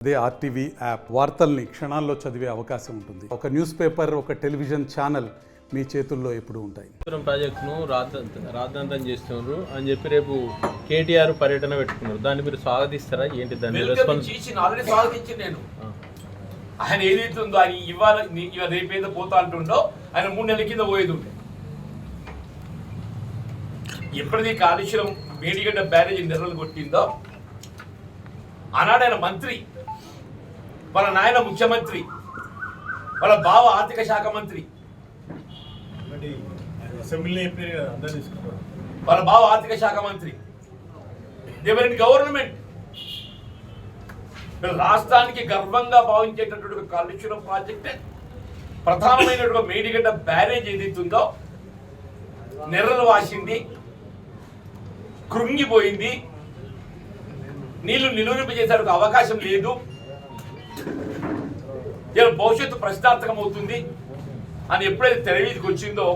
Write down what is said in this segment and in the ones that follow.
అదే RTV app వార్తల్ని క్షణాల్లో చదివే అవకాశం ఉంటుంది. ఒక న్యూస్ పేపర్, ఒక టెలివిజన్ ఛానల్ మీ చేతుల్లో ఎప్పుడూ ఉంటాయి. ప్రాజెక్టును రాద్ధాంతం చేస్తున్నారు అని చెప్పి రేపు కేటీఆర్ పర్యటన పెట్టుకున్నారు. దాన్ని మీరు స్వాగతిస్తారా? ఏంటి దాన్ని రెస్పాన్స్? ఆల్రెడీ స్వాగతించి నేను ఆయన ఏదైతుందో ఆయన ఇవాళ రేపేదో పోతా అంటుండో ఆయన 3 నెలల కింద పోయేది ఉండే. ఎప్పుడైతే కాళేశ్వరం మేడిగడ్డ బ్యారేజీ నెర్రలు కొట్టిందో ఆనాడు ఆయన మంత్రి, వాళ్ళ నాయన ముఖ్యమంత్రి, వాళ్ళ బావ ఆర్థిక శాఖ మంత్రి, వాళ్ళ బావ ఆర్థిక శాఖ మంత్రి. దేవర్ గవర్నమెంట్ రాష్ట్రానికి గర్వంగా భావించేటటువంటి కాళేశ్వరం ప్రాజెక్టే ప్రధానమైనటువంటి మేడిగడ్డ బ్యారేజ్ ఏదైతుందో నెర్రలు వాసింది, కృంగిపోయింది, నీళ్లు నిలువరింపజేసే అవకాశం లేదు, ఇలా భవిష్యత్తు ప్రశ్నార్థకం అవుతుంది అని ఎప్పుడైతే తెరవీధికి వచ్చిందో,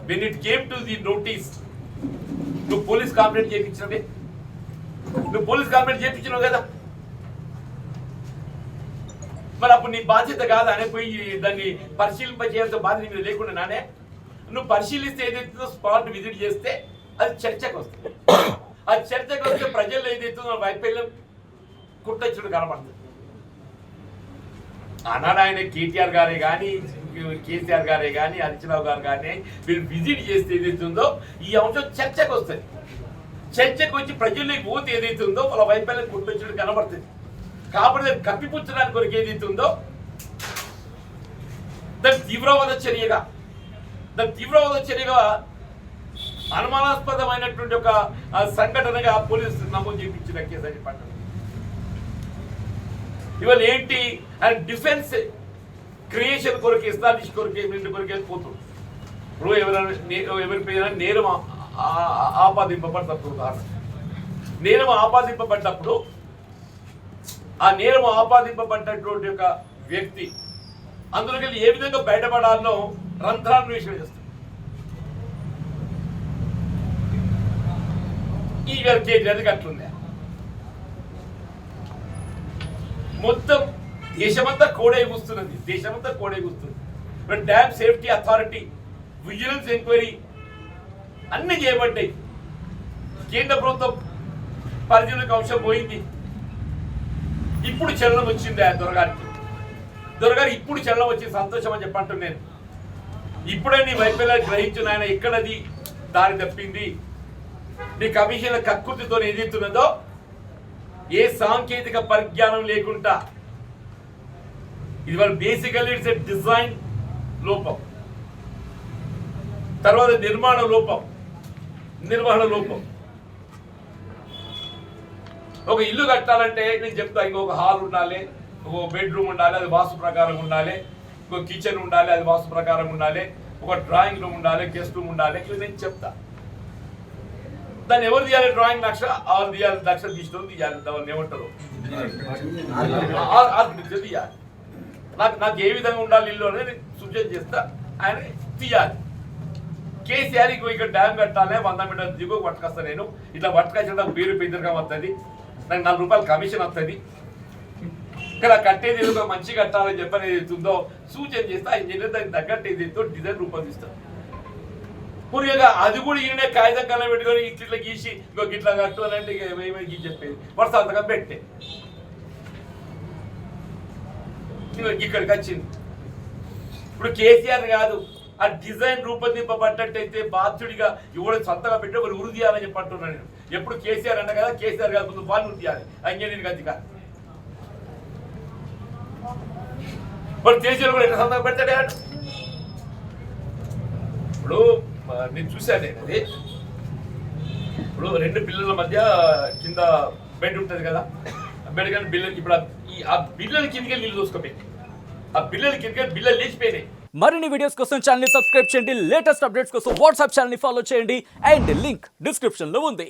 when it came to the notice, నువ్వు పోలీస్ కంప్లైంట్ చేయించినవే, నువ్వు పోలీస్ కంప్లైంట్ చేయించినావు కదా, మరి అప్పుడు నీ బాధ్యత కాదు అని పోయి దాన్ని పరిశీలింపజేయాల్సిన బాధ్యత మీద లేకుండా నానే నువ్వు పరిశీలిస్తే ఏదైతుందో స్పాట్ విజిట్ చేస్తే అది చర్చకు వస్తుంది. ఆ చర్చకు వస్తే ప్రజల్లో ఏదైతుందో వైఫల్యం కుట్టచ్చుడు కనబడుతుంది. ఆనాడు ఆయన కేటీఆర్ గారే కానీ, కేసీఆర్ గారే కానీ, హరీశ్రావు గారు కానీ వీళ్ళు విజిట్ చేస్తే ఏదైతుందో ఈ అంశం చర్చకు వస్తుంది. చర్చకు వచ్చి ప్రజల్లోకి పోతే ఏదైతుందో వాళ్ళ వైఫల్యం కుట్టచ్చుడు కనబడుతుంది. కాబట్టి దాన్ని కప్పిపుచ్చడానికి కొరకు ఏదైతుందో దాని తీవ్రవాద చర్యగా అనుమానాస్పదమైనటువంటి ఒక సంఘటనగా పోలీసులు నమోదు చేయించిన కేసు అని పట్టారు. ఇవాళ ఏంటి ఆయన డిఫెన్స్ క్రియేషన్ కొరకు, ఎస్టాబ్లిష్ కొరకు, రెండు కొరకు వెళ్ళిపోతుంది. ఇప్పుడు ఎవరిపైనా నేరం ఆపాదింపబడ్డప్పుడు, ఉదాహరణ నేరం ఆపాదింపబడ్డప్పుడు ఆ నేరం ఆపాదింపబడ్డటువంటి ఒక వ్యక్తి అందులోకి వెళ్ళి ఏ విధంగా బయటపడాలో రంధ్రాన్వేషణ చేస్తుంది. ఈ కేజీ అట్లుంది. మొత్తం దేశమంతా కోడే కూస్తున్నది, దేశమంతా కోడే కూస్తుంది. Dam safety authority, vigilance enquiry అన్ని చేయబడ్డాయి. కేంద్ర ప్రభుత్వం పరిధిలోకి అంశం పోయింది. ఇప్పుడు చలనం వచ్చింది ఆ దొరగారు ఇప్పుడు చలనం వచ్చింది. సంతోషం అని చెప్పంటున్నాను నేను. ఇప్పుడే నీ వైఫల్యాన్ని గ్రహించిన ఆయన ఎక్కడది దారి తప్పింది, నీ కమిషన్ల కక్కుర్తితో ఏదైతున్నదో, ఏ సాంకేతిక పరిజ్ఞానం లేకుండా, ఇది వాళ్ళ బేసికల్లీ ఇట్స్ ఎ డిజైన్ లోపం, తర్వాత నిర్వహణ లోపం. ఒక ఇల్లు కట్టాలంటే నేను చెప్తా, ఇంకొక హాల్ ఉండాలి, ఒక బెడ్రూమ్ ఉండాలి, అది వాస్తు ప్రకారం ఉండాలి, ఇంకో కిచెన్ ఉండాలి, అది వాస్తు ప్రకారం ఉండాలి, ఒక డ్రాయింగ్ రూమ్ ఉండాలి, గెస్ట్ రూమ్ ఉండాలి, ఇవి నేను చెప్తా. దాన్ని ఎవరు తీయాలి? డ్రాయింగ్ నక్ష ఆరు తీయాలి, నక్ష తీసుకోవడం తీయాలి, దాన్ని ఏమంటారు ఆర్కిటెక్చర్ తీయాలి. నాకు ఏ విధంగా ఉండాలి ఇల్లు అనేది సూచన చేస్తా, ఆయన తీయాలి. కేసీఆర్ ఇక్కడ డ్యామ్ కట్టాలి, 100 మీటర్ల దిగువ పట్టుకొస్తా, నేను ఇట్లా పట్టుకొచ్చడం పేరు పెద్దగా వస్తుంది, నాకు 4 రూపాయలు కమిషన్ వస్తుంది, ఇక్కడ కట్టేది ఏదో మంచి కట్టాలని చెప్పని ఏదైతుందో సూచన చేస్తే ఆ ఇంజనీర్ దానికి తగ్గట్టు ఏదైతే డిజైన్ రూపొందిస్తారు. పూర్తిగా అది కూడా ఈయనే కాగితం కళ్ళ పెట్టుకొని ఇట్లా గీసి ఇంకొక ఇట్లా కట్టు అని అంటే ఏమైనా గీసి చెప్పేది వరుస అంతగా పెట్టే ఇక్కడికి వచ్చింది. ఇప్పుడు కేసీఆర్ కాదు, ఆ డిజైన్ రూపొందింపబడ్డట్టయితే బాధ్యుడిగా ఎవరు సొంతగా పెట్టి ఒకరు ఉరి తీయాలని చెప్పి అంటున్నాను నేను. ఎప్పుడు కేసీఆర్ అంట కదా, కేసీఆర్ కాదు ముందు వాళ్ళు ఉరి తీయాలి, ఇంజనీరింగ్ అధికారి. ఇప్పుడు కేసీఆర్ కూడా ఎట్లా సొంతగా పెడతాడే? ఇప్పుడు నేను చూశాను, అది ఇప్పుడు 2 పిల్లల మధ్య కింద బెడ్ ఉంటుంది కదా, బెడ్ కానీ బిల్లలు, ఇప్పుడు ఆ బిల్లల కిందకి నీళ్ళు చూసుకోపోయి, ఆ బిల్లల కిందకి బిల్లలు లేచిపోయినాయి. మరిన్ని వీడియోస్ కోసం ఛానల్ ని సబ్స్క్రైబ్ చేయండి, లేటెస్ట్ అప్డేట్స్ కోసం వాట్సాప్ ఛానల్ ని ఫాలో చేయండి, అండ్ లింక్ డిస్క్రిప్షన్ లో ఉంది.